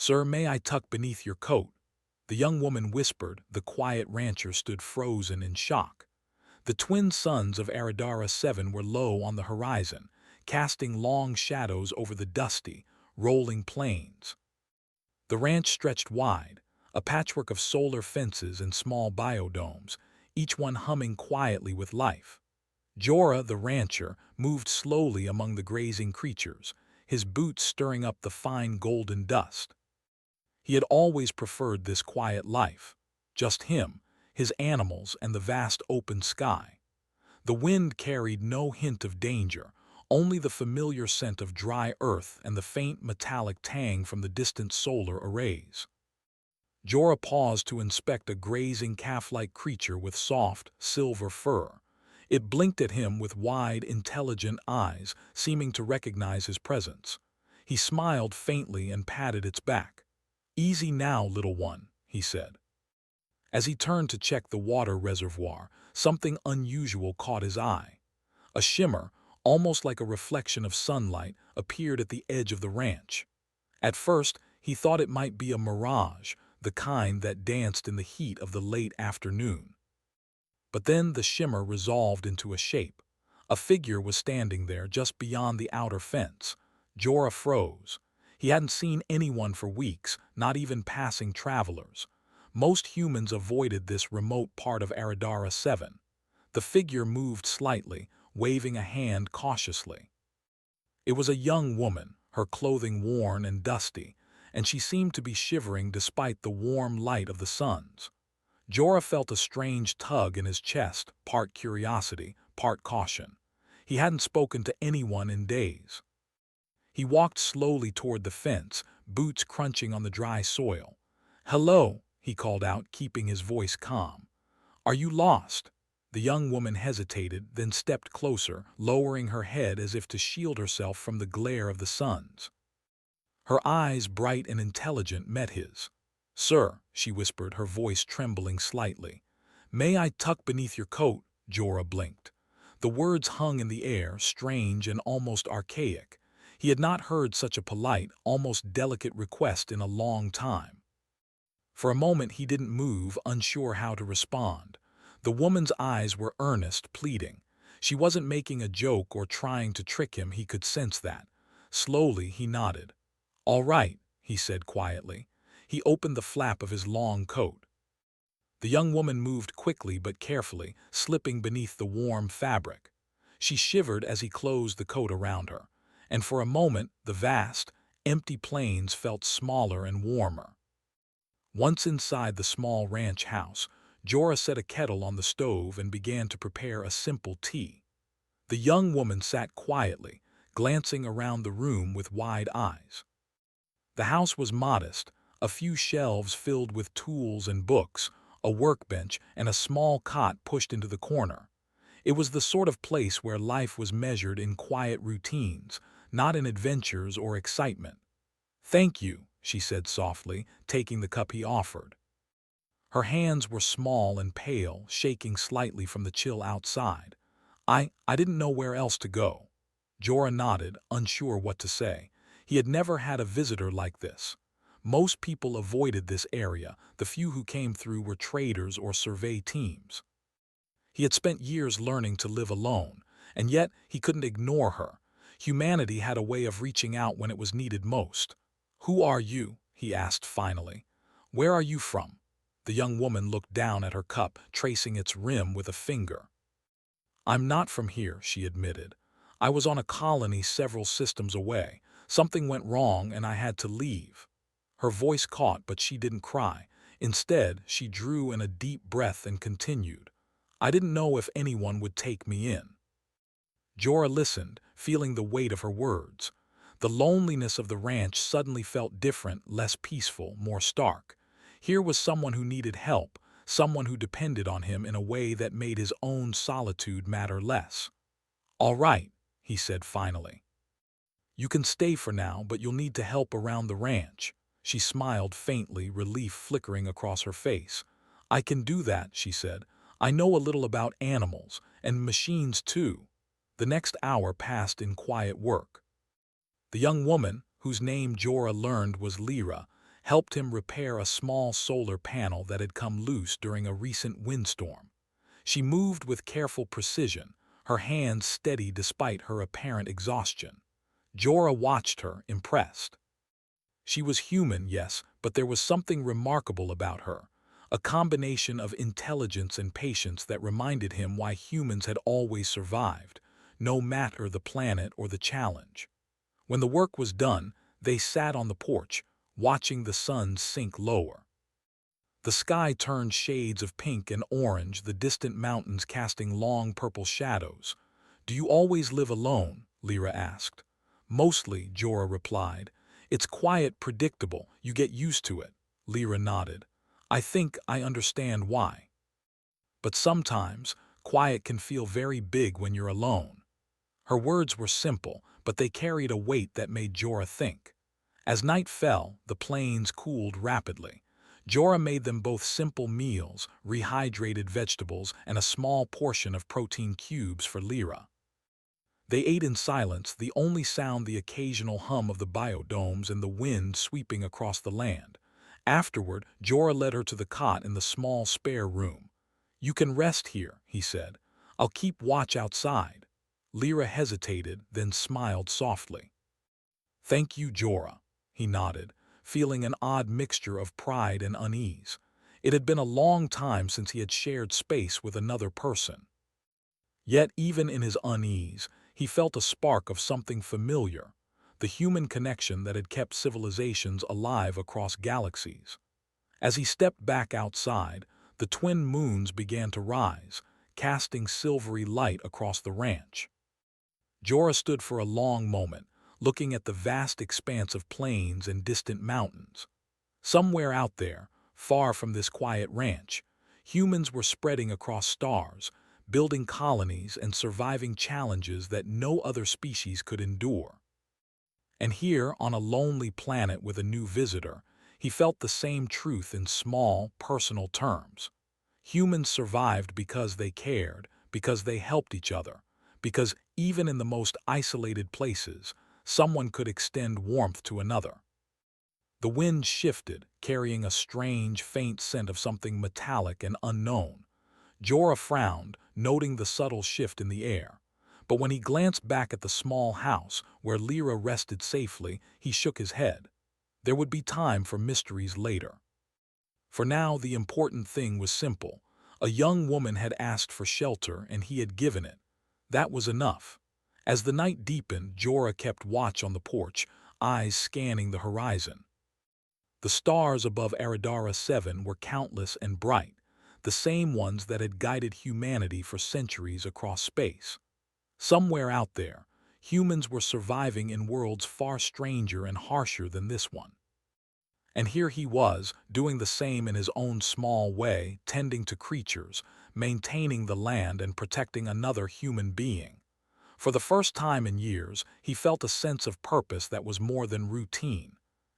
"Sir, may I tuck beneath your coat?" The young woman whispered. The quiet rancher stood frozen in shock. The twin suns of Aradara 7 were low on the horizon, casting long shadows over the dusty, rolling plains. The ranch stretched wide, a patchwork of solar fences and small biodomes, each one humming quietly with life. Jorah, the rancher, moved slowly among the grazing creatures, his boots stirring up the fine golden dust. He had always preferred this quiet life. Just him, his animals, and the vast open sky. The wind carried no hint of danger, only the familiar scent of dry earth and the faint metallic tang from the distant solar arrays. Jorah paused to inspect a grazing calf-like creature with soft, silver fur. It blinked at him with wide, intelligent eyes, seeming to recognize his presence. He smiled faintly and patted its back. "Easy now, little one," he said. As he turned to check the water reservoir, something unusual caught his eye. A shimmer, almost like a reflection of sunlight, appeared at the edge of the ranch. At first, he thought it might be a mirage, the kind that danced in the heat of the late afternoon. But then the shimmer resolved into a shape. A figure was standing there just beyond the outer fence. Jorah froze. He hadn't seen anyone for weeks, not even passing travelers. Most humans avoided this remote part of Aradara 7. The figure moved slightly, waving a hand cautiously. It was a young woman, her clothing worn and dusty, and she seemed to be shivering despite the warm light of the suns. Jorah felt a strange tug in his chest, part curiosity, part caution. He hadn't spoken to anyone in days. He walked slowly toward the fence, boots crunching on the dry soil. "Hello," he called out, keeping his voice calm. "Are you lost?" The young woman hesitated, then stepped closer, lowering her head as if to shield herself from the glare of the suns. Her eyes, bright and intelligent, met his. "Sir," she whispered, her voice trembling slightly. "May I tuck beneath your coat?" Jorah blinked. The words hung in the air, strange and almost archaic. He had not heard such a polite, almost delicate request in a long time. For a moment he didn't move, unsure how to respond. The woman's eyes were earnest, pleading. She wasn't making a joke or trying to trick him, he could sense that. Slowly he nodded. "All right," he said quietly. He opened the flap of his long coat. The young woman moved quickly but carefully, slipping beneath the warm fabric. She shivered as he closed the coat around her, and for a moment the vast, empty plains felt smaller and warmer. Once inside the small ranch house, Jorah set a kettle on the stove and began to prepare a simple tea. The young woman sat quietly, glancing around the room with wide eyes. The house was modest, a few shelves filled with tools and books, a workbench, and a small cot pushed into the corner. It was the sort of place where life was measured in quiet routines, not in adventures or excitement. "Thank you," she said softly, taking the cup he offered. Her hands were small and pale, shaking slightly from the chill outside. I didn't know where else to go." Jorah nodded, unsure what to say. He had never had a visitor like this. Most people avoided this area, the few who came through were traders or survey teams. He had spent years learning to live alone, and yet he couldn't ignore her. Humanity had a way of reaching out when it was needed most. "Who are you?" he asked finally. "Where are you from?" The young woman looked down at her cup, tracing its rim with a finger. "I'm not from here," she admitted. "I was on a colony several systems away. Something went wrong and I had to leave." Her voice caught, but she didn't cry. Instead, she drew in a deep breath and continued. "I didn't know if anyone would take me in." Jorah listened, feeling the weight of her words. The loneliness of the ranch suddenly felt different, less peaceful, more stark. Here was someone who needed help, someone who depended on him in a way that made his own solitude matter less. "All right," he said finally. "You can stay for now, but you'll need to help around the ranch." She smiled faintly, relief flickering across her face. "I can do that," she said. "I know a little about animals, and machines too." The next hour passed in quiet work. The young woman, whose name Jorah learned was Lyra, helped him repair a small solar panel that had come loose during a recent windstorm. She moved with careful precision, her hands steady despite her apparent exhaustion. Jorah watched her, impressed. She was human, yes, but there was something remarkable about her, a combination of intelligence and patience that reminded him why humans had always survived, no matter the planet or the challenge. When the work was done, they sat on the porch, watching the sun sink lower. The sky turned shades of pink and orange, the distant mountains casting long purple shadows. "Do you always live alone?" Lyra asked. "Mostly," Jorah replied. "It's quiet, predictable. You get used to it." Lyra nodded. "I think I understand why. But sometimes, quiet can feel very big when you're alone." Her words were simple, but they carried a weight that made Jorah think. As night fell, the plains cooled rapidly. Jorah made them both simple meals, rehydrated vegetables, and a small portion of protein cubes for Lyra. They ate in silence, the only sound the occasional hum of the biodomes and the wind sweeping across the land. Afterward, Jorah led her to the cot in the small spare room. "You can rest here," he said. "I'll keep watch outside." Lyra hesitated, then smiled softly. "Thank you, Jorah," he nodded, feeling an odd mixture of pride and unease. It had been a long time since he had shared space with another person. Yet even in his unease, he felt a spark of something familiar, the human connection that had kept civilizations alive across galaxies. As he stepped back outside, the twin moons began to rise, casting silvery light across the ranch. Jorah stood for a long moment, looking at the vast expanse of plains and distant mountains. Somewhere out there, far from this quiet ranch, humans were spreading across stars, building colonies and surviving challenges that no other species could endure. And here, on a lonely planet with a new visitor, he felt the same truth in small, personal terms. Humans survived because they cared, because they helped each other, because even in the most isolated places, someone could extend warmth to another. The wind shifted, carrying a strange, faint scent of something metallic and unknown. Jorah frowned, noting the subtle shift in the air. But when he glanced back at the small house where Lyra rested safely, he shook his head. There would be time for mysteries later. For now, the important thing was simple. A young woman had asked for shelter, and he had given it. That was enough. As the night deepened, Jorah kept watch on the porch, eyes scanning the horizon. The stars above Aradara 7 were countless and bright, the same ones that had guided humanity for centuries across space. Somewhere out there, humans were surviving in worlds far stranger and harsher than this one. And here he was, doing the same in his own small way, tending to creatures, maintaining the land and protecting another human being. For the first time in years, he felt a sense of purpose that was more than routine.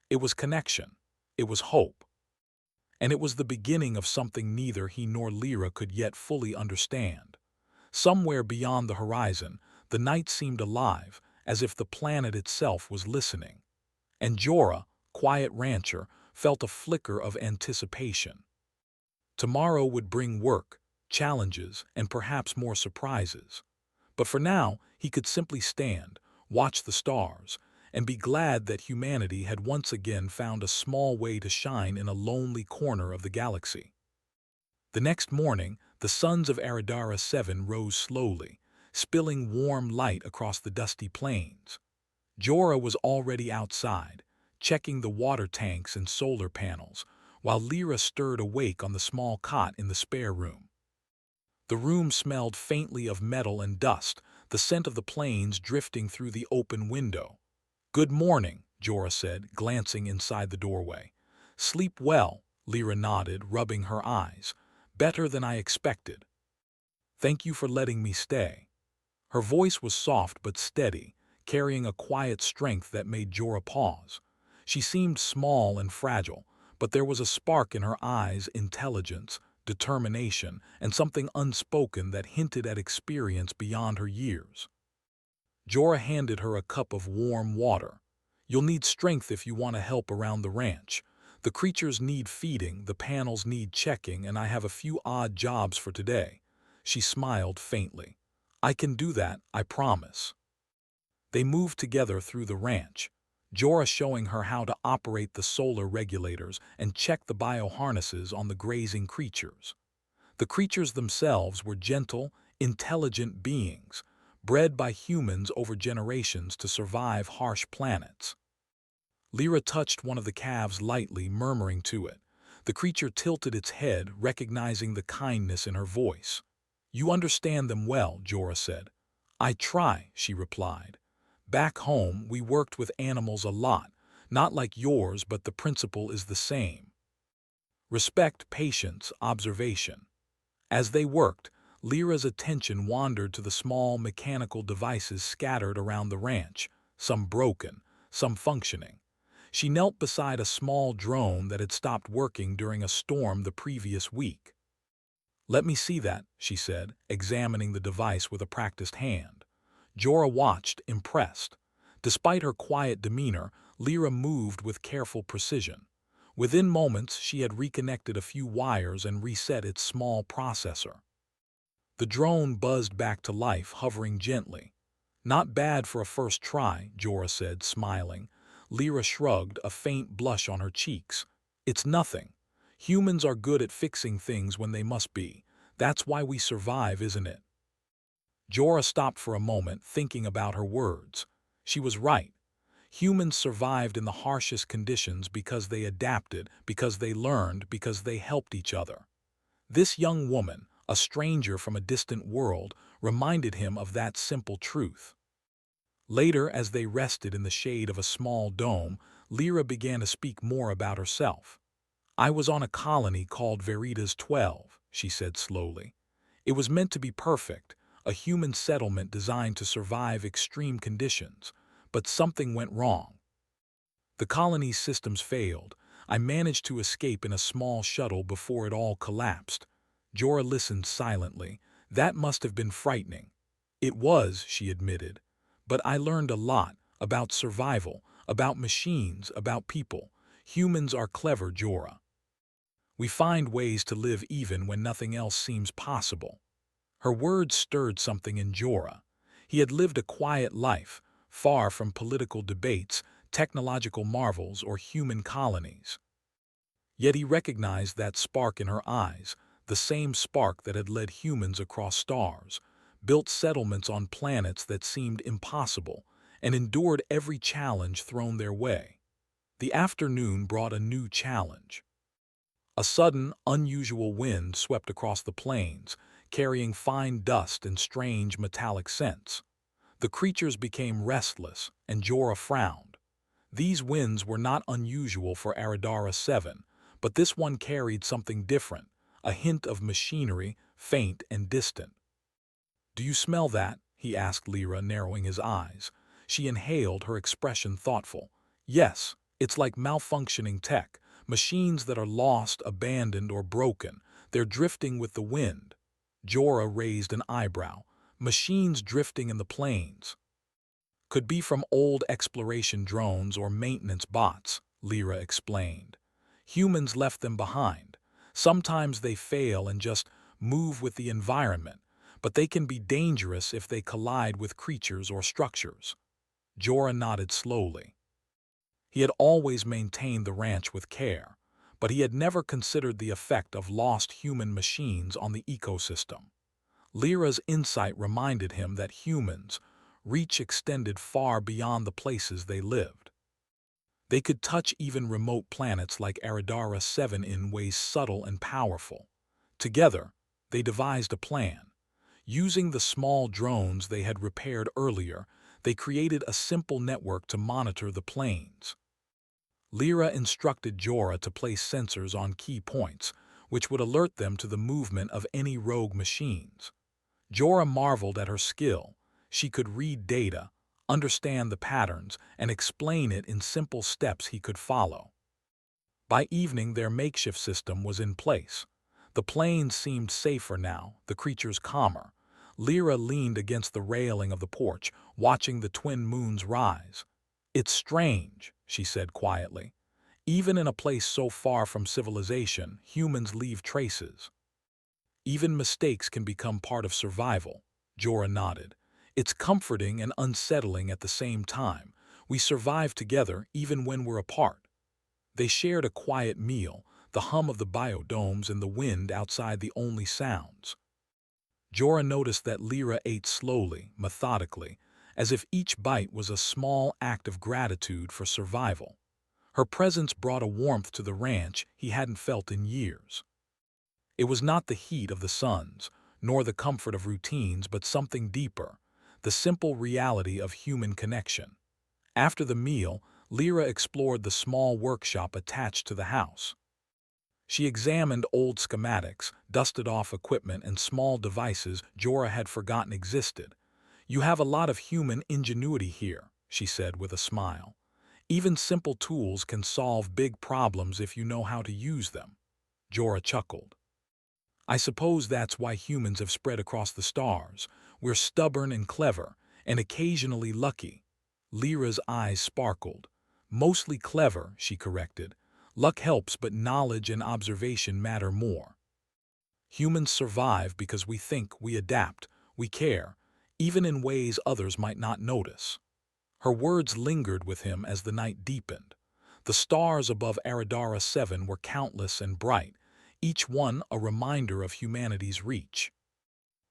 It was connection. It was hope. And it was the beginning of something neither he nor Lyra could yet fully understand. Somewhere beyond the horizon, the night seemed alive, as if the planet itself was listening. And Jorah, quiet rancher, felt a flicker of anticipation. Tomorrow would bring work, challenges, and perhaps more surprises. But for now, he could simply stand, watch the stars, and be glad that humanity had once again found a small way to shine in a lonely corner of the galaxy. The next morning, the suns of Aradara 7 rose slowly, spilling warm light across the dusty plains. Jorah was already outside, checking the water tanks and solar panels, while Lyra stirred awake on the small cot in the spare room. The room smelled faintly of metal and dust, the scent of the plains drifting through the open window. "Good morning," Jorah said, glancing inside the doorway. "Sleep well," Lyra nodded, rubbing her eyes. "Better than I expected. Thank you for letting me stay." Her voice was soft but steady, carrying a quiet strength that made Jorah pause. She seemed small and fragile, but there was a spark in her eyes, intelligence, determination, and something unspoken that hinted at experience beyond her years. Jorah handed her a cup of warm water. "You'll need strength if you want to help around the ranch." The creatures need feeding, the panels need checking, and I have a few odd jobs for today." She smiled faintly. "I can do that, I promise." They moved together through the ranch, Jorah showing her how to operate the solar regulators and check the bioharnesses on the grazing creatures. The creatures themselves were gentle, intelligent beings, bred by humans over generations to survive harsh planets. Lyra touched one of the calves lightly, murmuring to it. The creature tilted its head, recognizing the kindness in her voice. "You understand them well," Jorah said. "I try," she replied. "Back home, we worked with animals a lot, not like yours, but the principle is the same. Respect, patience, observation." As they worked, Lyra's attention wandered to the small mechanical devices scattered around the ranch, some broken, some functioning. She knelt beside a small drone that had stopped working during a storm the previous week. "Let me see that," she said, examining the device with a practiced hand. Jorah watched, impressed. Despite her quiet demeanor, Lyra moved with careful precision. Within moments, she had reconnected a few wires and reset its small processor. The drone buzzed back to life, hovering gently. "Not bad for a first try," Jorah said, smiling. Lyra shrugged, a faint blush on her cheeks. "It's nothing. Humans are good at fixing things when they must be. That's why we survive, isn't it?" Jorah stopped for a moment, thinking about her words. She was right. Humans survived in the harshest conditions because they adapted, because they learned, because they helped each other. This young woman, a stranger from a distant world, reminded him of that simple truth. Later, as they rested in the shade of a small dome, Lyra began to speak more about herself. "I was on a colony called Veritas 12, she said slowly. "It was meant to be perfect, a human settlement designed to survive extreme conditions, but something went wrong. The colony's systems failed. I managed to escape in a small shuttle before it all collapsed." Jorah listened silently. "That must have been frightening." "It was," she admitted. "But I learned a lot, about survival, about machines, about people. Humans are clever, Jorah. We find ways to live even when nothing else seems possible." Her words stirred something in Jorah. He had lived a quiet life, far from political debates, technological marvels, or human colonies. Yet he recognized that spark in her eyes, the same spark that had led humans across stars, built settlements on planets that seemed impossible, and endured every challenge thrown their way. The afternoon brought a new challenge. A sudden, unusual wind swept across the plains, carrying fine dust and strange metallic scents. The creatures became restless, and Jorah frowned. These winds were not unusual for Aradara 7, but this one carried something different, a hint of machinery, faint and distant. "Do you smell that?" he asked Lyra, narrowing his eyes. She inhaled, her expression thoughtful. "Yes, it's like malfunctioning tech, machines that are lost, abandoned, or broken. They're drifting with the wind." Jorah raised an eyebrow. "Machines drifting in the plains." "Could be from old exploration drones or maintenance bots," Lyra explained. "Humans left them behind. Sometimes they fail and just move with the environment, but they can be dangerous if they collide with creatures or structures." Jorah nodded slowly. He had always maintained the ranch with care, but he had never considered the effect of lost human machines on the ecosystem. Lyra's insight reminded him that humans' reach extended far beyond the places they lived. They could touch even remote planets like Aradara 7 in ways subtle and powerful. Together, they devised a plan. Using the small drones they had repaired earlier, they created a simple network to monitor the plains. Lyra instructed Jorah to place sensors on key points, which would alert them to the movement of any rogue machines. Jorah marveled at her skill. She could read data, understand the patterns, and explain it in simple steps he could follow. By evening, their makeshift system was in place. The plains seemed safer now, the creatures calmer. Lyra leaned against the railing of the porch, watching the twin moons rise. "It's strange," she said quietly. Even in a place so far from civilization, humans leave traces. Even mistakes can become part of survival. Jorah nodded. It's comforting and unsettling at the same time. We survive together even when we're apart. They shared a quiet meal, the hum of the biodomes and the wind outside the only sounds. Jorah noticed that Lyra ate slowly, methodically, as if each bite was a small act of gratitude for survival. Her presence brought a warmth to the ranch he hadn't felt in years. It was not the heat of the suns, nor the comfort of routines, but something deeper, the simple reality of human connection. After the meal, Lyra explored the small workshop attached to the house. She examined old schematics, dusted off equipment and small devices Jorah had forgotten existed. "You have a lot of human ingenuity here," she said with a smile. "Even simple tools can solve big problems if you know how to use them." Jorah chuckled. "I suppose that's why humans have spread across the stars. We're stubborn and clever, and occasionally lucky." Lyra's eyes sparkled. "Mostly clever," she corrected. "Luck helps, but knowledge and observation matter more. Humans survive because we think, we adapt, we care, even in ways others might not notice." Her words lingered with him as the night deepened. The stars above Aradara 7 were countless and bright, each one a reminder of humanity's reach.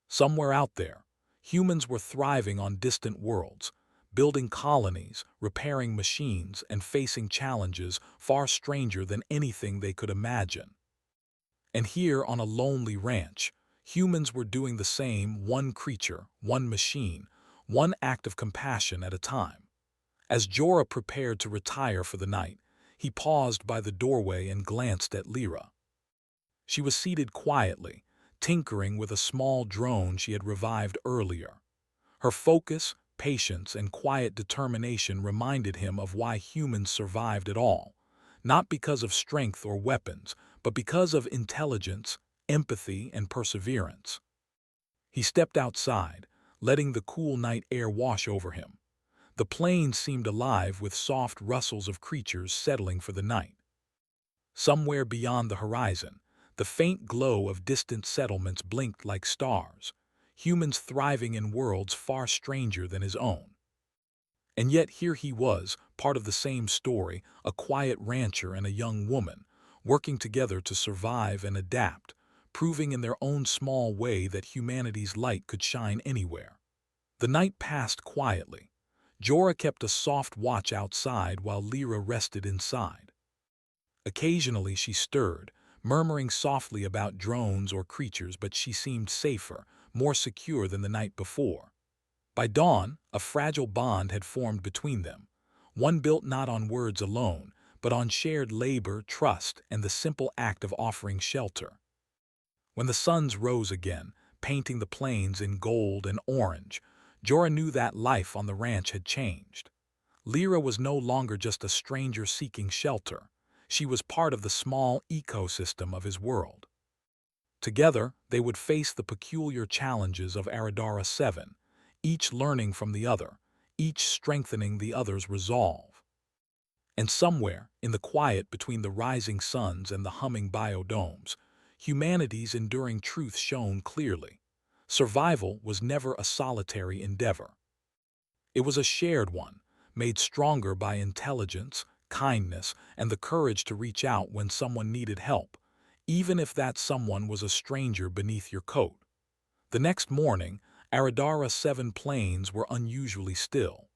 Somewhere out there, humans were thriving on distant worlds, building colonies, repairing machines, and facing challenges far stranger than anything they could imagine. And here on a lonely ranch, humans were doing the same, one creature, one machine, one act of compassion at a time. As Jorah prepared to retire for the night, he paused by the doorway and glanced at Lyra. She was seated quietly, tinkering with a small drone she had revived earlier. Her focus, patience, and quiet determination reminded him of why humans survived at all, not because of strength or weapons, but because of intelligence, empathy, and perseverance. He stepped outside, letting the cool night air wash over him. The plains seemed alive with soft rustles of creatures settling for the night. Somewhere beyond the horizon, the faint glow of distant settlements blinked like stars, humans thriving in worlds far stranger than his own. And yet here he was, part of the same story, a quiet rancher and a young woman, working together to survive and adapt, proving in their own small way that humanity's light could shine anywhere. The night passed quietly. Jorah kept a soft watch outside while Lyra rested inside. Occasionally she stirred, murmuring softly about drones or creatures, but she seemed safer, more secure than the night before. By dawn, a fragile bond had formed between them, one built not on words alone, but on shared labor, trust, and the simple act of offering shelter. When the suns rose again, painting the plains in gold and orange, Jorah knew that life on the ranch had changed. Lyra was no longer just a stranger seeking shelter. She was part of the small ecosystem of his world. Together, they would face the peculiar challenges of Aradara 7, each learning from the other, each strengthening the other's resolve. And somewhere, in the quiet between the rising suns and the humming biodomes, humanity's enduring truth shone clearly. Survival was never a solitary endeavor. It was a shared one, made stronger by intelligence, kindness, and the courage to reach out when someone needed help, even if that someone was a stranger beneath your coat. The next morning, Aradara 7 plains were unusually still.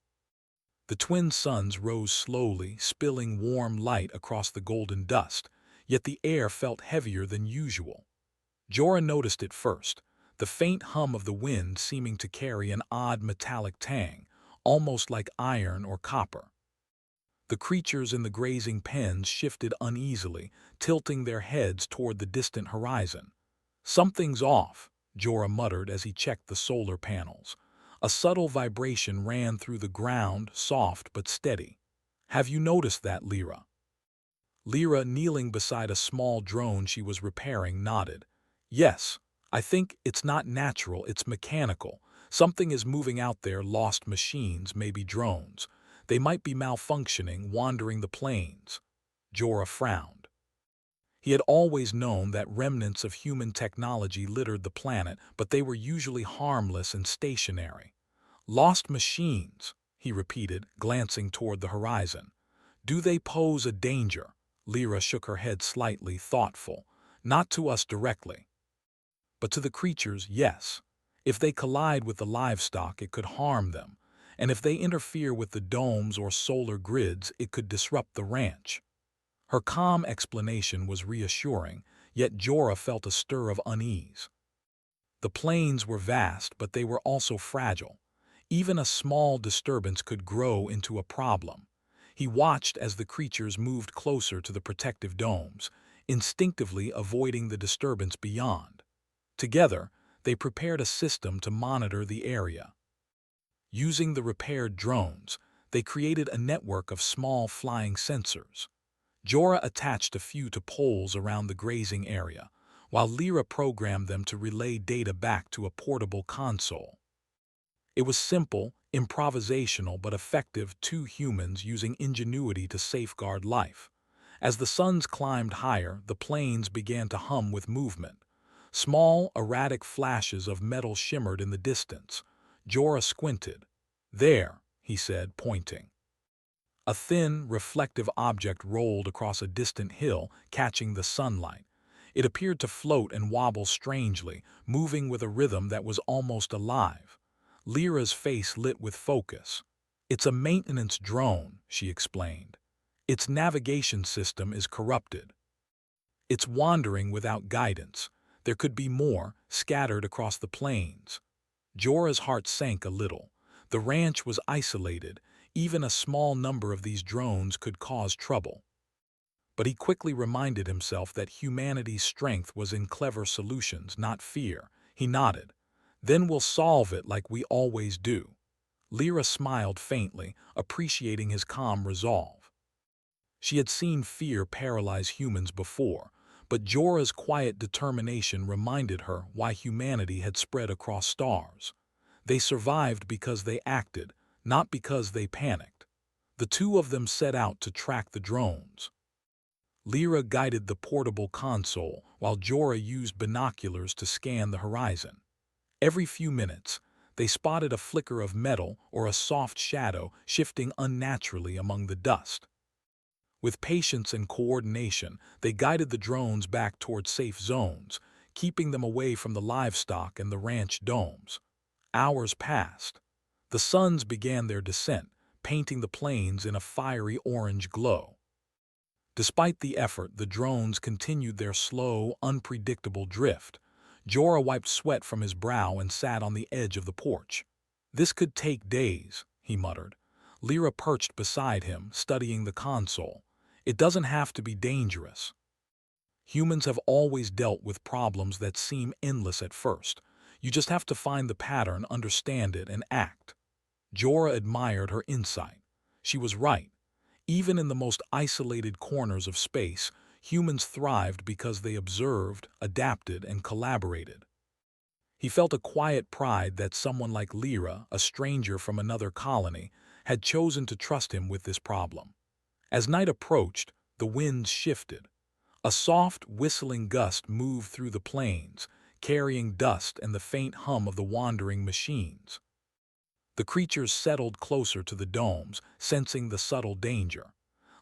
The twin suns rose slowly, spilling warm light across the golden dust, yet the air felt heavier than usual. Jorah noticed it first, the faint hum of the wind seeming to carry an odd metallic tang, almost like iron or copper. The creatures in the grazing pens shifted uneasily, tilting their heads toward the distant horizon. "Something's off," Jorah muttered as he checked the solar panels. A subtle vibration ran through the ground, soft but steady. "Have you noticed that, Lyra?" Lyra, kneeling beside a small drone she was repairing, nodded. "Yes, I think it's not natural, it's mechanical. Something is moving out there, lost machines, maybe drones. They might be malfunctioning, wandering the plains." Jorah frowned. He had always known that remnants of human technology littered the planet, but they were usually harmless and stationary. Lost machines, he repeated, glancing toward the horizon. Do they pose a danger? Lyra shook her head slightly, thoughtful. Not to us directly. But to the creatures, yes. If they collide with the livestock, it could harm them. And if they interfere with the domes or solar grids, it could disrupt the ranch. Her calm explanation was reassuring, yet Jorah felt a stir of unease. The plains were vast, but they were also fragile. Even a small disturbance could grow into a problem. He watched as the creatures moved closer to the protective domes, instinctively avoiding the disturbance beyond. Together, they prepared a system to monitor the area. Using the repaired drones, they created a network of small flying sensors. Jorah attached a few to poles around the grazing area, while Lyra programmed them to relay data back to a portable console. It was simple, improvisational, but effective, two humans using ingenuity to safeguard life. As the suns climbed higher, the plains began to hum with movement. Small, erratic flashes of metal shimmered in the distance. Jorah squinted. There, he said, pointing. A thin, reflective object rolled across a distant hill, catching the sunlight. It appeared to float and wobble strangely, moving with a rhythm that was almost alive. Lyra's face lit with focus. It's a maintenance drone, she explained. Its navigation system is corrupted. It's wandering without guidance. There could be more, scattered across the plains. Jorah's heart sank a little. The ranch was isolated. Even a small number of these drones could cause trouble. But he quickly reminded himself that humanity's strength was in clever solutions, not fear. He nodded. Then we'll solve it like we always do. Lyra smiled faintly, appreciating his calm resolve. She had seen fear paralyze humans before, but Jorah's quiet determination reminded her why humanity had spread across stars. They survived because they acted, not because they panicked. The two of them set out to track the drones. Lyra guided the portable console, while Jorah used binoculars to scan the horizon. Every few minutes, they spotted a flicker of metal or a soft shadow shifting unnaturally among the dust. With patience and coordination, they guided the drones back toward safe zones, keeping them away from the livestock and the ranch domes. Hours passed. The suns began their descent, painting the plains in a fiery orange glow. Despite the effort, the drones continued their slow, unpredictable drift. Jorah wiped sweat from his brow and sat on the edge of the porch. This could take days, he muttered. Lyra perched beside him, studying the console. It doesn't have to be dangerous. Humans have always dealt with problems that seem endless at first. You just have to find the pattern, understand it, and act. Jorah admired her insight. She was right. Even in the most isolated corners of space, humans thrived because they observed, adapted, and collaborated. He felt a quiet pride that someone like Lyra, a stranger from another colony, had chosen to trust him with this problem. As night approached, the winds shifted. A soft, whistling gust moved through the plains, carrying dust and the faint hum of the wandering machines. The creatures settled closer to the domes, sensing the subtle danger.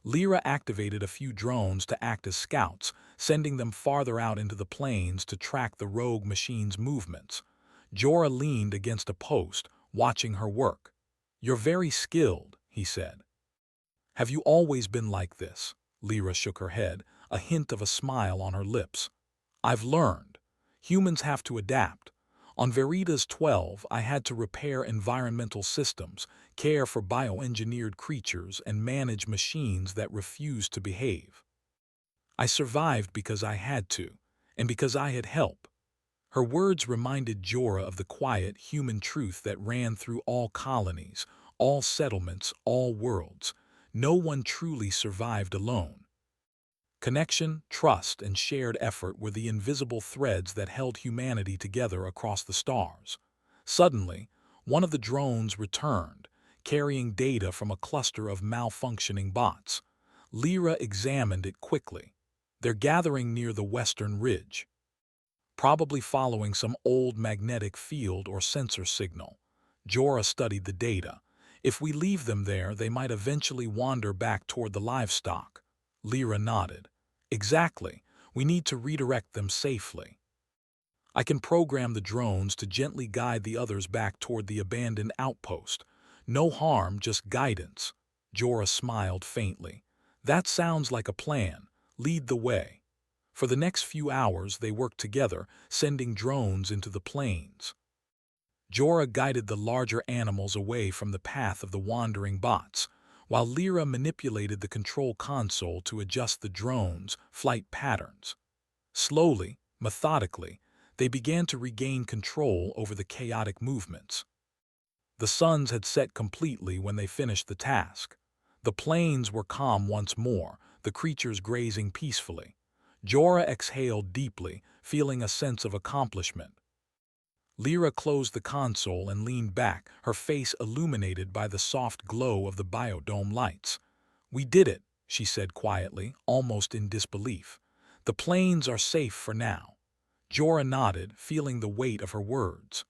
Lyra activated a few drones to act as scouts, sending them farther out into the plains to track the rogue machine's movements. Jorah leaned against a post, watching her work. "You're very skilled," he said. "Have you always been like this?" Lyra shook her head, a hint of a smile on her lips. "I've learned. Humans have to adapt. On Veritas 12, I had to repair environmental systems, care for bioengineered creatures, and manage machines that refused to behave. I survived because I had to, and because I had help." Her words reminded Jorah of the quiet, human truth that ran through all colonies, all settlements, all worlds. No one truly survived alone. Connection, trust, and shared effort were the invisible threads that held humanity together across the stars. Suddenly, one of the drones returned, carrying data from a cluster of malfunctioning bots. Lyra examined it quickly. They're gathering near the western ridge, probably following some old magnetic field or sensor signal. Jorah studied the data. If we leave them there, they might eventually wander back toward the livestock. Lyra nodded. Exactly. We need to redirect them safely. I can program the drones to gently guide the others back toward the abandoned outpost. No harm, just guidance. Jorah smiled faintly. That sounds like a plan. Lead the way. For the next few hours, they worked together, sending drones into the plains. Jorah guided the larger animals away from the path of the wandering bots, while Lyra manipulated the control console to adjust the drones' flight patterns. Slowly, methodically, they began to regain control over the chaotic movements. The suns had set completely when they finished the task. The plains were calm once more, the creatures grazing peacefully. Jorah exhaled deeply, feeling a sense of accomplishment. Lyra closed the console and leaned back, her face illuminated by the soft glow of the biodome lights. "We did it," she said quietly, almost in disbelief. "The plains are safe for now." Jorah nodded, feeling the weight of her words.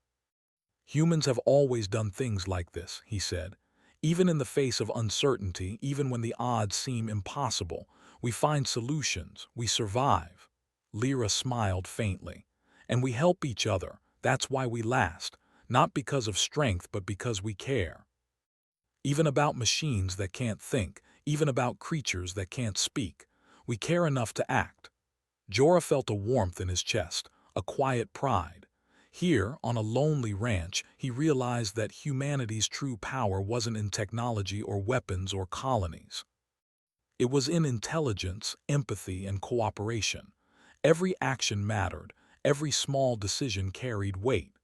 "Humans have always done things like this," he said. "Even in the face of uncertainty, even when the odds seem impossible, we find solutions, we survive." Lyra smiled faintly. "And we help each other. That's why we last. Not because of strength, but because we care. Even about machines that can't think, even about creatures that can't speak. We care enough to act." Jorah felt a warmth in his chest, a quiet pride. Here, on a lonely ranch, he realized that humanity's true power wasn't in technology or weapons or colonies. It was in intelligence, empathy, and cooperation. Every action mattered, every small decision carried weight.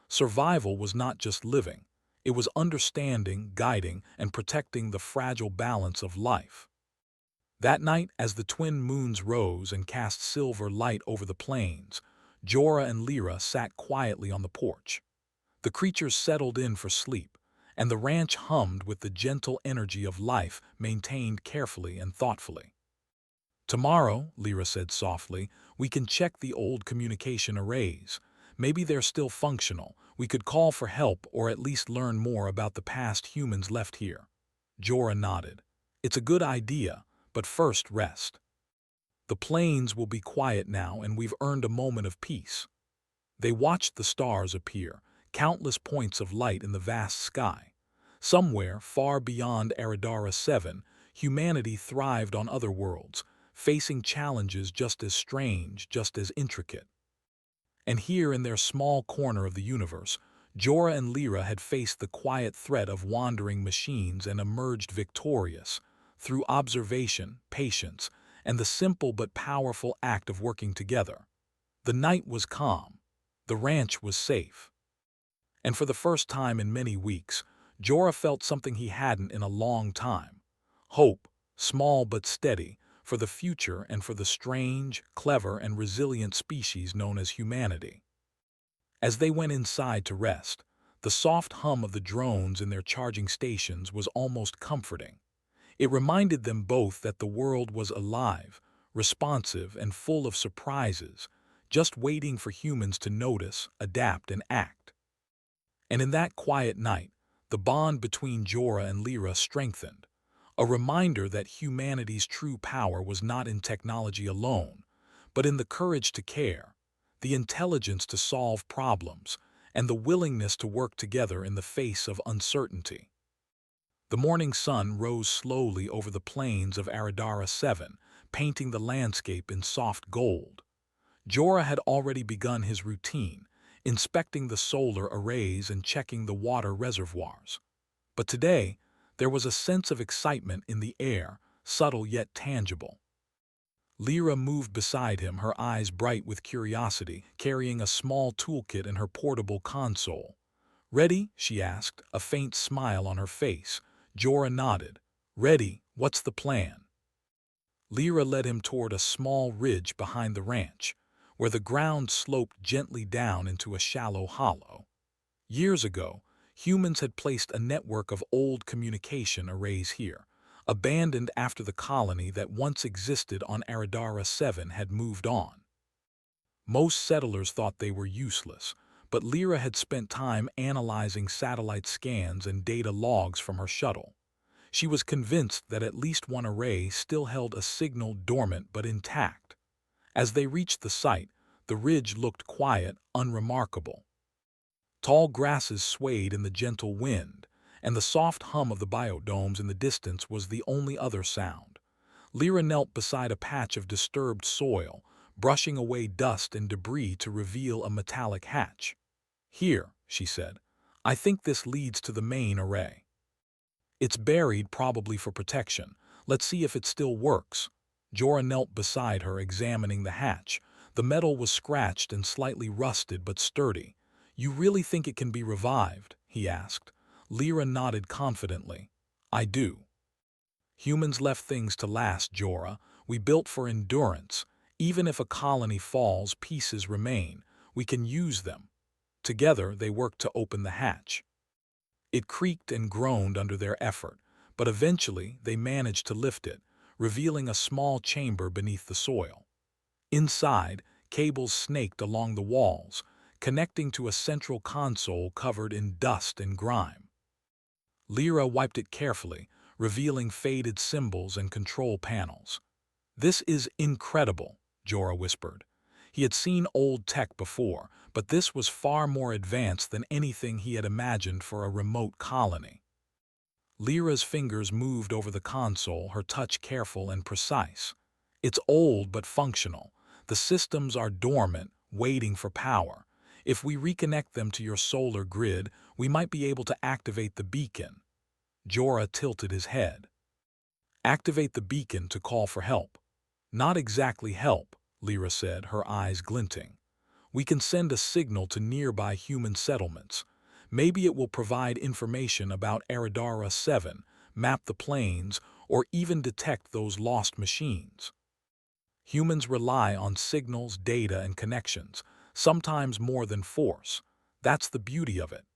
Survival was not just living. It was understanding, guiding, and protecting the fragile balance of life. That night, as the twin moons rose and cast silver light over the plains, Jorah and Lyra sat quietly on the porch. The creatures settled in for sleep, and the ranch hummed with the gentle energy of life maintained carefully and thoughtfully. "Tomorrow," Lyra said softly, "we can check the old communication arrays. Maybe they're still functional. We could call for help or at least learn more about the past humans left here." Jorah nodded. "It's a good idea, but first rest. The plains will be quiet now, and we've earned a moment of peace." They watched the stars appear, countless points of light in the vast sky. Somewhere, far beyond Aradara 7, humanity thrived on other worlds, facing challenges just as strange, just as intricate. And here in their small corner of the universe, Jorah and Lyra had faced the quiet threat of wandering machines and emerged victorious through observation, patience, and the simple but powerful act of working together. The night was calm. The ranch was safe. And for the first time in many weeks, Jorah felt something he hadn't in a long time. Hope, small but steady, for the future and for the strange, clever, and resilient species known as humanity. As they went inside to rest, the soft hum of the drones in their charging stations was almost comforting. It reminded them both that the world was alive, responsive, and full of surprises, just waiting for humans to notice, adapt, and act. And in that quiet night, the bond between Jorah and Lyra strengthened, a reminder that humanity's true power was not in technology alone, but in the courage to care, the intelligence to solve problems, and the willingness to work together in the face of uncertainty. The morning sun rose slowly over the plains of Aradara 7, painting the landscape in soft gold. Jorah had already begun his routine, inspecting the solar arrays and checking the water reservoirs. But today, there was a sense of excitement in the air, subtle yet tangible. Lyra moved beside him, her eyes bright with curiosity, carrying a small toolkit in her portable console. "Ready?" she asked, a faint smile on her face. Jorah nodded. "Ready. What's the plan?" Lyra led him toward a small ridge behind the ranch, where the ground sloped gently down into a shallow hollow. Years ago, humans had placed a network of old communication arrays here, abandoned after the colony that once existed on Aradara 7 had moved on. Most settlers thought they were useless, but Lyra had spent time analyzing satellite scans and data logs from her shuttle. She was convinced that at least one array still held a signal dormant but intact. As they reached the site, the ridge looked quiet, unremarkable. Tall grasses swayed in the gentle wind, and the soft hum of the biodomes in the distance was the only other sound. Lyra knelt beside a patch of disturbed soil, brushing away dust and debris to reveal a metallic hatch. "Here," she said. "I think this leads to the main array. It's buried, probably for protection. Let's see if it still works." Jorah knelt beside her, examining the hatch. The metal was scratched and slightly rusted but sturdy. "You really think it can be revived?" he asked. Lyra nodded confidently. "I do. Humans left things to last, Jorah. We built for endurance. Even if a colony falls, pieces remain. We can use them." Together, they worked to open the hatch. It creaked and groaned under their effort, but eventually they managed to lift it, revealing a small chamber beneath the soil. Inside, cables snaked along the walls, connecting to a central console covered in dust and grime. Lyra wiped it carefully, revealing faded symbols and control panels. "This is incredible," Jorah whispered. He had seen old tech before, but this was far more advanced than anything he had imagined for a remote colony. Lyra's fingers moved over the console, her touch careful and precise. "It's old but functional. The systems are dormant, waiting for power. If we reconnect them to your solar grid, we might be able to activate the beacon." Jorah tilted his head. "Activate the beacon to call for help." "Not exactly help," Lyra said, her eyes glinting. "We can send a signal to nearby human settlements. Maybe it will provide information about Aradara 7, map the plains, or even detect those lost machines. Humans rely on signals, data, and connections, sometimes more than force. That's the beauty of it."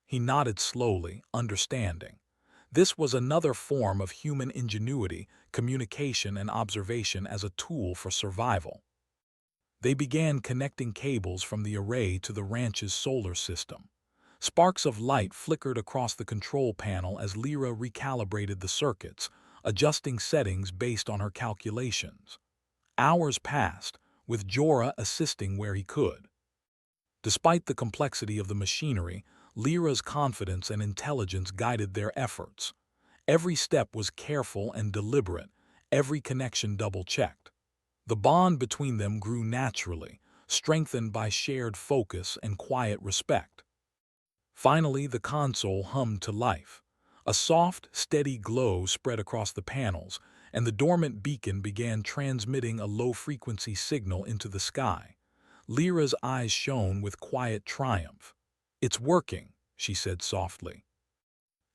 He nodded slowly, understanding. This was another form of human ingenuity, communication and observation as a tool for survival. They began connecting cables from the array to the ranch's solar system. Sparks of light flickered across the control panel as Lyra recalibrated the circuits, adjusting settings based on her calculations. Hours passed, with Jorah assisting where he could. Despite the complexity of the machinery, Lyra's confidence and intelligence guided their efforts. Every step was careful and deliberate, every connection double-checked. The bond between them grew naturally, strengthened by shared focus and quiet respect. Finally, the console hummed to life. A soft, steady glow spread across the panels, and the dormant beacon began transmitting a low-frequency signal into the sky. Lyra's eyes shone with quiet triumph. "It's working," she said softly.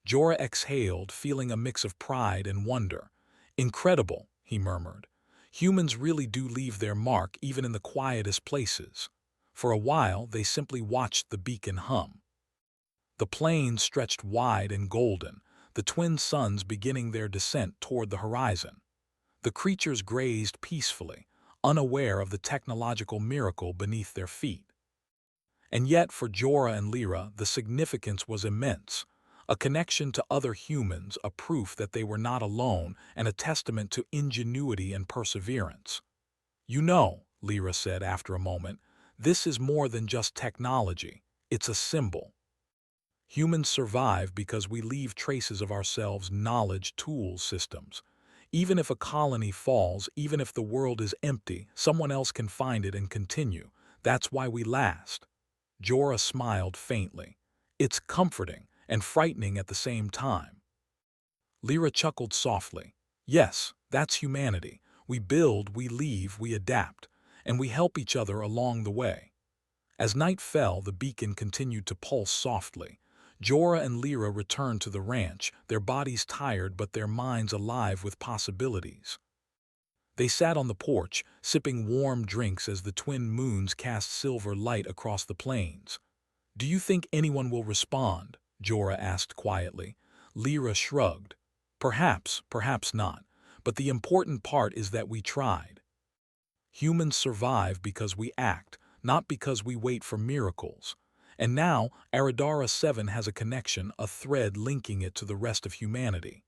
Jorah exhaled, feeling a mix of pride and wonder. "Incredible," he murmured. "Humans really do leave their mark even in the quietest places." For a while, they simply watched the beacon hum. The plains stretched wide and golden, the twin suns beginning their descent toward the horizon. The creatures grazed peacefully, unaware of the technological miracle beneath their feet. And yet, for Jorah and Lyra, the significance was immense. A connection to other humans, a proof that they were not alone, and a testament to ingenuity and perseverance. "You know," Lyra said after a moment, "this is more than just technology. It's a symbol. Humans survive because we leave traces of ourselves, knowledge, tools, systems. Even if a colony falls, even if the world is empty, someone else can find it and continue. That's why we last." Jorah smiled faintly. "It's comforting and frightening at the same time." Lyra chuckled softly. "Yes, that's humanity. We build, we leave, we adapt, and we help each other along the way." As night fell, the beacon continued to pulse softly. Jorah and Lyra returned to the ranch, their bodies tired but their minds alive with possibilities. They sat on the porch, sipping warm drinks as the twin moons cast silver light across the plains. "Do you think anyone will respond?" Jorah asked quietly. Lyra shrugged. Perhaps, perhaps not. But the important part is that we tried. Humans survive because we act, not because we wait for miracles. And now, Aradara 7 has a connection, a thread linking it to the rest of humanity.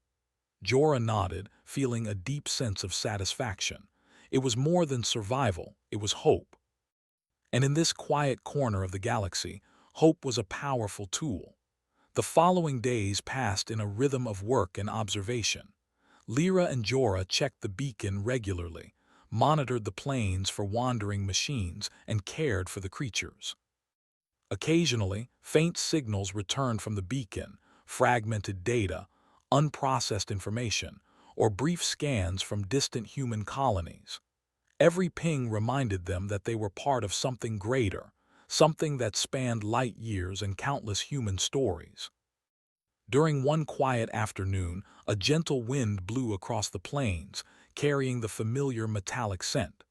Jorah nodded, feeling a deep sense of satisfaction. It was more than survival, it was hope. And in this quiet corner of the galaxy, hope was a powerful tool. The following days passed in a rhythm of work and observation. Lyra and Jorah checked the beacon regularly, monitored the planes for wandering machines, and cared for the creatures. Occasionally, faint signals returned from the beacon, fragmented data, unprocessed information, or brief scans from distant human colonies. Every ping reminded them that they were part of something greater, something that spanned light years and countless human stories. During one quiet afternoon, a gentle wind blew across the plains, carrying the familiar metallic scent.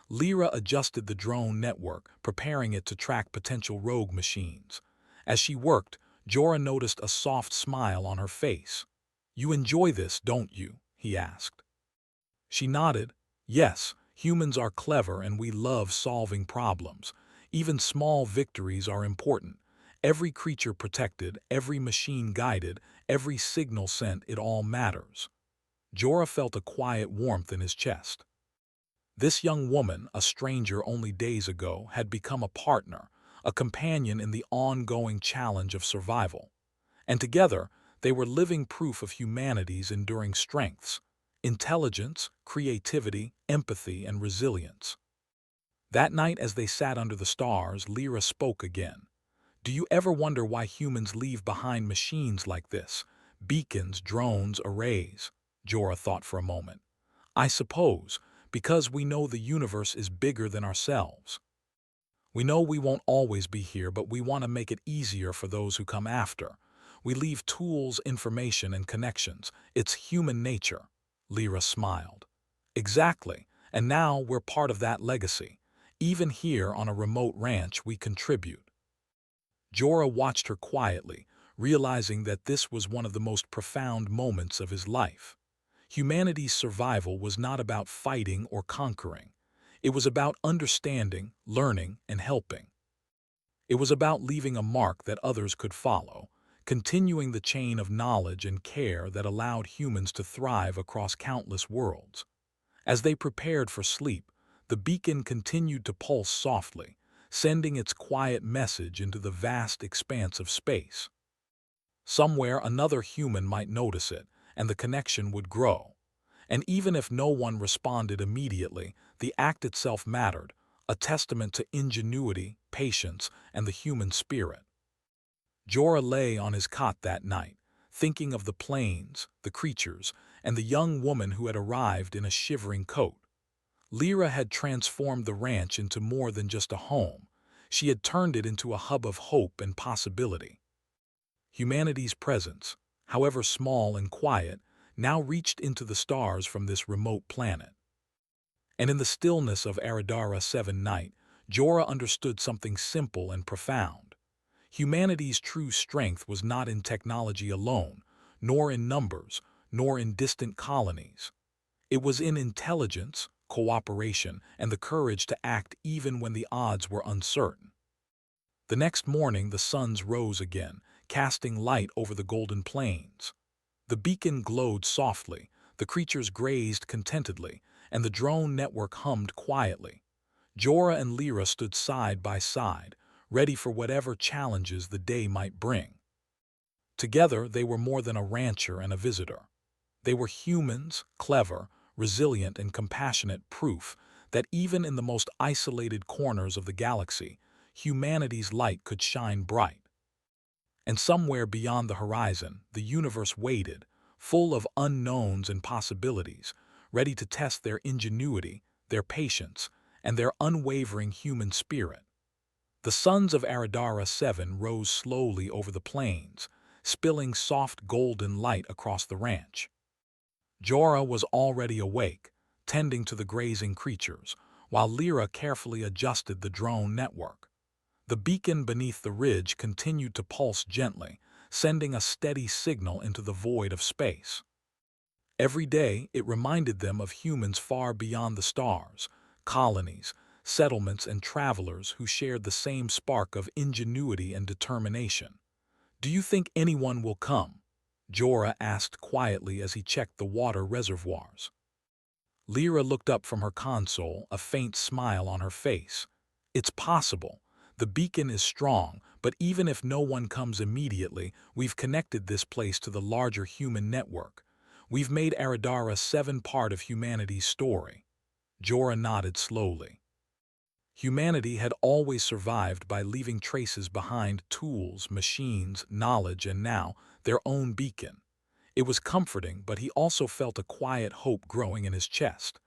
Lyra adjusted the drone network, preparing it to track potential rogue machines. As she worked, Jorah noticed a soft smile on her face. "You enjoy this, don't you?" he asked. She nodded. "Yes, humans are clever and we love solving problems. Even small victories are important. Every creature protected, every machine guided, every signal sent, it all matters." Jorah felt a quiet warmth in his chest. This young woman, a stranger only days ago, had become a partner, a companion in the ongoing challenge of survival. And together, they were living proof of humanity's enduring strengths: intelligence, creativity, empathy, and resilience. That night, as they sat under the stars, Lyra spoke again. "Do you ever wonder why humans leave behind machines like this? Beacons, drones, arrays?" Jorah thought for a moment. "I suppose, because we know the universe is bigger than ourselves. We know we won't always be here, but we want to make it easier for those who come after. We leave tools, information, and connections. It's human nature." Lyra smiled. "Exactly, and now we're part of that legacy. Even here on a remote ranch, we contribute." Jorah watched her quietly, realizing that this was one of the most profound moments of his life. Humanity's survival was not about fighting or conquering. It was about understanding, learning, and helping. It was about leaving a mark that others could follow, continuing the chain of knowledge and care that allowed humans to thrive across countless worlds. As they prepared for sleep, the beacon continued to pulse softly, sending its quiet message into the vast expanse of space. Somewhere another human might notice it, and the connection would grow. And even if no one responded immediately, the act itself mattered, a testament to ingenuity, patience, and the human spirit. Jorah lay on his cot that night, thinking of the plains, the creatures, and the young woman who had arrived in a shivering coat. Lyra had transformed the ranch into more than just a home. She had turned it into a hub of hope and possibility. Humanity's presence, however small and quiet, now reached into the stars from this remote planet. And in the stillness of Aradara 7 night, Jorah understood something simple and profound. Humanity's true strength was not in technology alone, nor in numbers, nor in distant colonies. It was in intelligence, cooperation, and the courage to act even when the odds were uncertain. The next morning the suns rose again, casting light over the golden plains. The beacon glowed softly, the creatures grazed contentedly, and the drone network hummed quietly. Jorah and Lyra stood side by side, ready for whatever challenges the day might bring. Together they were more than a rancher and a visitor. They were humans, clever, resilient, and compassionate, proof that even in the most isolated corners of the galaxy, humanity's light could shine bright. And somewhere beyond the horizon, the universe waited, full of unknowns and possibilities, ready to test their ingenuity, their patience, and their unwavering human spirit. The suns of Aradara 7 rose slowly over the plains, spilling soft golden light across the ranch. Jorah was already awake, tending to the grazing creatures, while Lyra carefully adjusted the drone network. The beacon beneath the ridge continued to pulse gently, sending a steady signal into the void of space. Every day, it reminded them of humans far beyond the stars, colonies, settlements, and travelers who shared the same spark of ingenuity and determination. "Do you think anyone will come?" Jorah asked quietly as he checked the water reservoirs. Lyra looked up from her console, a faint smile on her face. "It's possible. The beacon is strong, but even if no one comes immediately, we've connected this place to the larger human network. We've made Aradara 7 part of humanity's story." Jorah nodded slowly. Humanity had always survived by leaving traces behind: tools, machines, knowledge, and now their own beacon. It was comforting, but he also felt a quiet hope growing in his chest.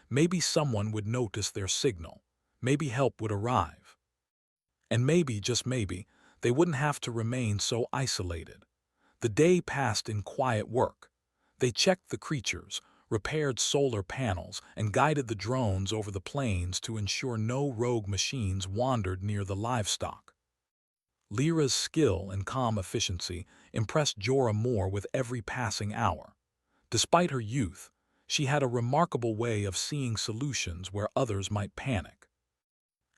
Maybe someone would notice their signal. Maybe help would arrive. And maybe, just maybe, they wouldn't have to remain so isolated. The day passed in quiet work. They checked the creatures, repaired solar panels, and guided the drones over the plains to ensure no rogue machines wandered near the livestock. Lyra's skill and calm efficiency impressed Jorah more with every passing hour. Despite her youth, she had a remarkable way of seeing solutions where others might panic.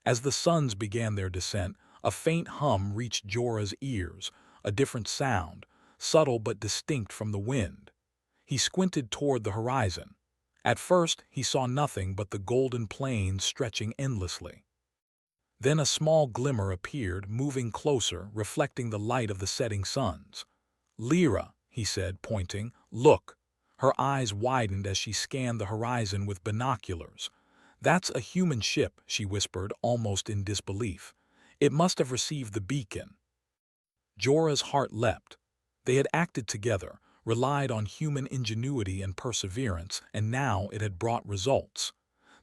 As the suns began their descent, a faint hum reached Jorah's ears, a different sound, subtle but distinct from the wind. He squinted toward the horizon. At first, he saw nothing but the golden plains stretching endlessly. Then a small glimmer appeared, moving closer, reflecting the light of the setting suns. "Lyra," he said, pointing, "look." Her eyes widened as she scanned the horizon with binoculars. "That's a human ship," she whispered, almost in disbelief. "It must have received the beacon." Jorah's heart leapt. They had acted together, relied on human ingenuity and perseverance, and now it had brought results.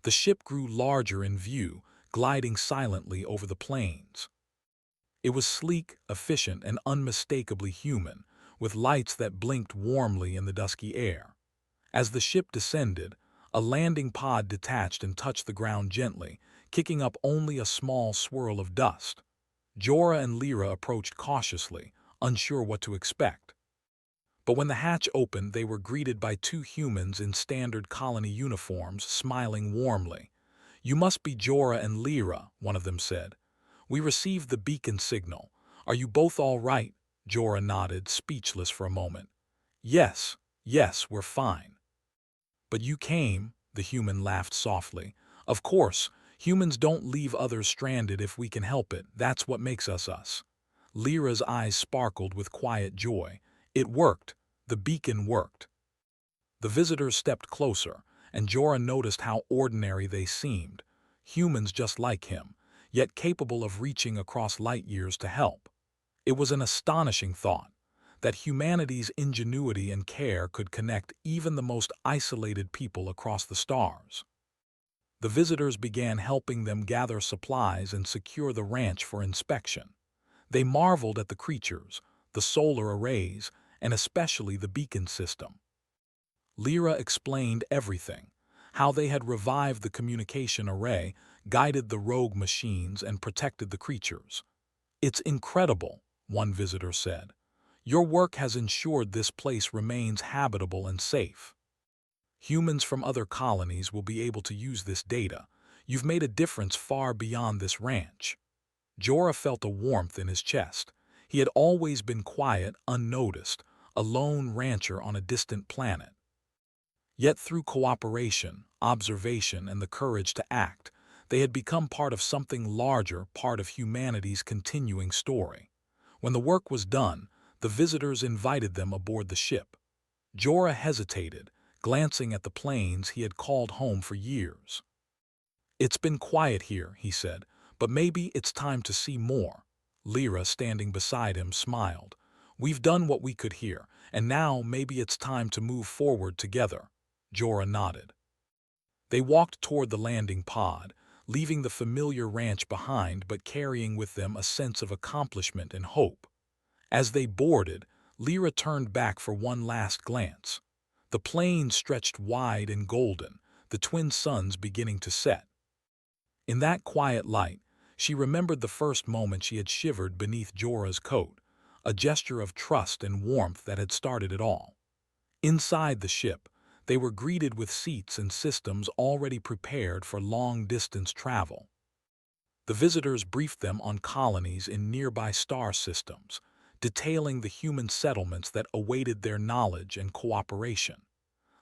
The ship grew larger in view, gliding silently over the plains. It was sleek, efficient, and unmistakably human, with lights that blinked warmly in the dusky air. As the ship descended, a landing pod detached and touched the ground gently, kicking up only a small swirl of dust. Jorah and Lyra approached cautiously, unsure what to expect. But when the hatch opened, they were greeted by 2 humans in standard colony uniforms, smiling warmly. "You must be Jorah and Lyra," one of them said. "We received the beacon signal. Are you both all right?" Jorah nodded, speechless for a moment. Yes, we're fine." "But you came," the human laughed softly. "Of course, humans don't leave others stranded if we can help it. That's what makes us us." Lyra's eyes sparkled with quiet joy. "It worked. The beacon worked." The visitors stepped closer, and Jorah noticed how ordinary they seemed. Humans just like him, yet capable of reaching across light years to help. It was an astonishing thought, that humanity's ingenuity and care could connect even the most isolated people across the stars. The visitors began helping them gather supplies and secure the ranch for inspection. They marveled at the creatures, the solar arrays, and especially the beacon system. Lyra explained everything: how they had revived the communication array, guided the rogue machines, and protected the creatures. "It's incredible," one visitor said. "Your work has ensured this place remains habitable and safe. Humans from other colonies will be able to use this data. You've made a difference far beyond this ranch." Jorah felt a warmth in his chest. He had always been quiet, unnoticed, a lone rancher on a distant planet. Yet through cooperation, observation, and the courage to act, they had become part of something larger, part of humanity's continuing story. When the work was done, the visitors invited them aboard the ship. Jorah hesitated, glancing at the plains he had called home for years. "It's been quiet here," he said, "but maybe it's time to see more." Lyra, standing beside him, smiled. "We've done what we could here, and now maybe it's time to move forward together." Jorah nodded. They walked toward the landing pod, leaving the familiar ranch behind but carrying with them a sense of accomplishment and hope. As they boarded, Lyra turned back for one last glance. The plains stretched wide and golden, the twin suns beginning to set. In that quiet light, she remembered the first moment she had shivered beneath Jorah's coat, a gesture of trust and warmth that had started it all. Inside the ship, They were greeted with seats and systems already prepared for long-distance travel. The visitors briefed them on colonies in nearby star systems, detailing the human settlements that awaited their knowledge and cooperation.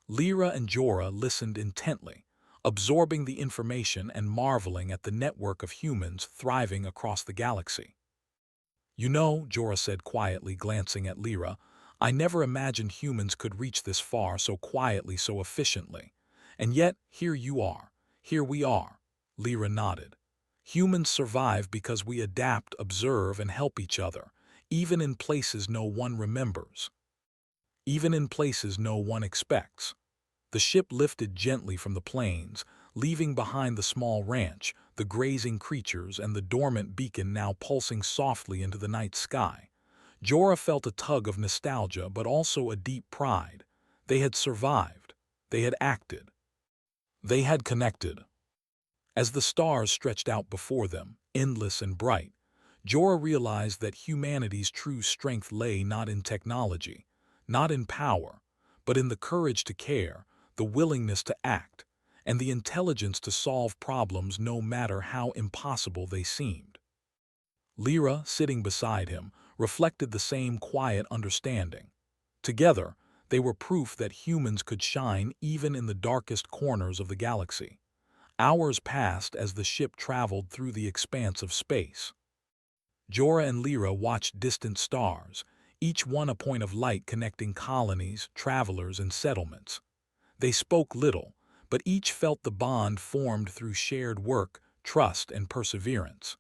Lyra and Jorah listened intently, absorbing the information and marveling at the network of humans thriving across the galaxy. "You know," Jorah said quietly, glancing at Lyra, "I never imagined humans could reach this far so quietly, so efficiently. And yet, here you are. Here we are." Lyra nodded. "Humans survive because we adapt, observe, and help each other, even in places no one remembers, even in places no one expects." The ship lifted gently from the plains, leaving behind the small ranch, the grazing creatures, and the dormant beacon now pulsing softly into the night sky. Jorah felt a tug of nostalgia, but also a deep pride. They had survived. They had acted. They had connected. As the stars stretched out before them, endless and bright, Jorah realized that humanity's true strength lay not in technology, not in power, but in the courage to care, the willingness to act, and the intelligence to solve problems no matter how impossible they seemed. Lyra, sitting beside him, reflected the same quiet understanding. Together, they were proof that humans could shine even in the darkest corners of the galaxy. Hours passed as the ship traveled through the expanse of space. Jorah and Lyra watched distant stars, each one a point of light connecting colonies, travelers, and settlements. They spoke little, but each felt the bond formed through shared work, trust, and perseverance.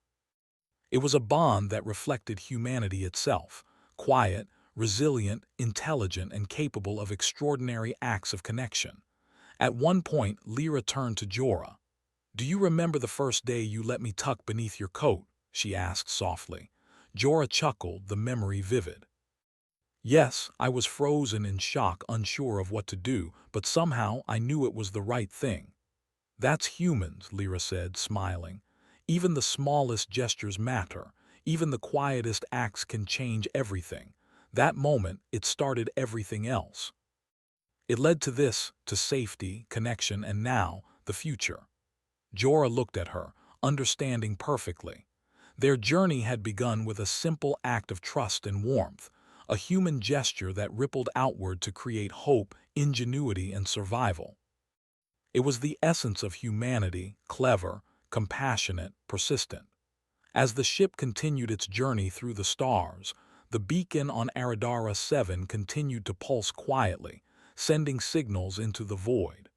It was a bond that reflected humanity itself, quiet, resilient, intelligent, and capable of extraordinary acts of connection. At one point, Lyra turned to Jorah. "Do you remember the first day you let me tuck beneath your coat?" she asked softly. Jorah chuckled, the memory vivid. "Yes, I was frozen in shock, unsure of what to do, but somehow I knew it was the right thing." "That's humans," Lyra said, smiling. "Even the smallest gestures matter. Even the quietest acts can change everything. That moment, it started everything else. It led to this, to safety, connection, and now, the future." Jorah looked at her, understanding perfectly. Their journey had begun with a simple act of trust and warmth, a human gesture that rippled outward to create hope, ingenuity, and survival. It was the essence of humanity, clever, compassionate, persistent. As the ship continued its journey through the stars, the beacon on Aradara 7 continued to pulse quietly, sending signals into the void.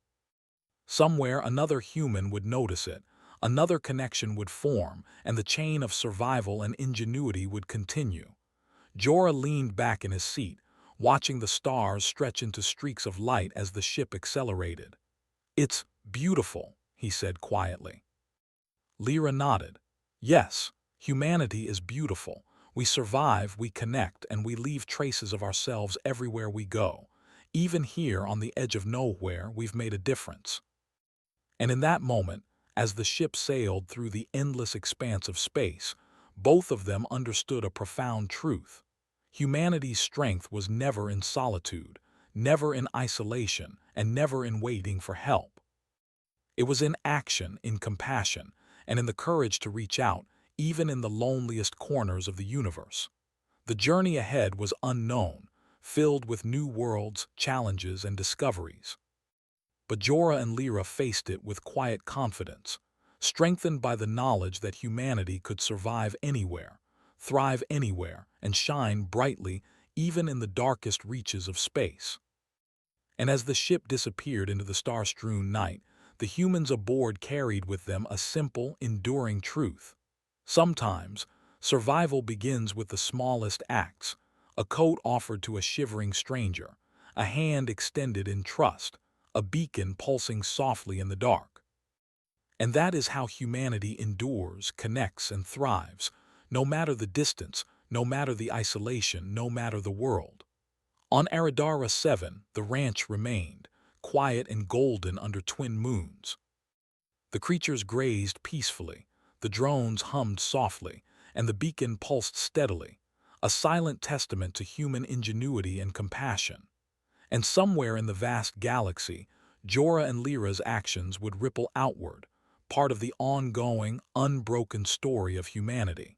Somewhere another human would notice it, another connection would form, and the chain of survival and ingenuity would continue. Jorah leaned back in his seat, watching the stars stretch into streaks of light as the ship accelerated. "It's beautiful," he said quietly. Lyra nodded. "Yes, humanity is beautiful. We survive, we connect, and we leave traces of ourselves everywhere we go. Even here on the edge of nowhere, we've made a difference." And in that moment, as the ship sailed through the endless expanse of space, both of them understood a profound truth. Humanity's strength was never in solitude, never in isolation, and never in waiting for help. It was in action, in compassion, and in the courage to reach out, even in the loneliest corners of the universe. The journey ahead was unknown, filled with new worlds, challenges, and discoveries. But Jorah and Lyra faced it with quiet confidence, strengthened by the knowledge that humanity could survive anywhere, thrive anywhere, and shine brightly even in the darkest reaches of space. And as the ship disappeared into the star-strewn night, the humans aboard carried with them a simple, enduring truth. Sometimes, survival begins with the smallest acts, a coat offered to a shivering stranger, a hand extended in trust, a beacon pulsing softly in the dark. And that is how humanity endures, connects, and thrives, no matter the distance, no matter the isolation, no matter the world. On Aradara 7, the ranch remained, quiet and golden under twin moons. The creatures grazed peacefully, the drones hummed softly, and the beacon pulsed steadily, a silent testament to human ingenuity and compassion. And somewhere in the vast galaxy, Jorah and Lyra's actions would ripple outward, part of the ongoing, unbroken story of humanity.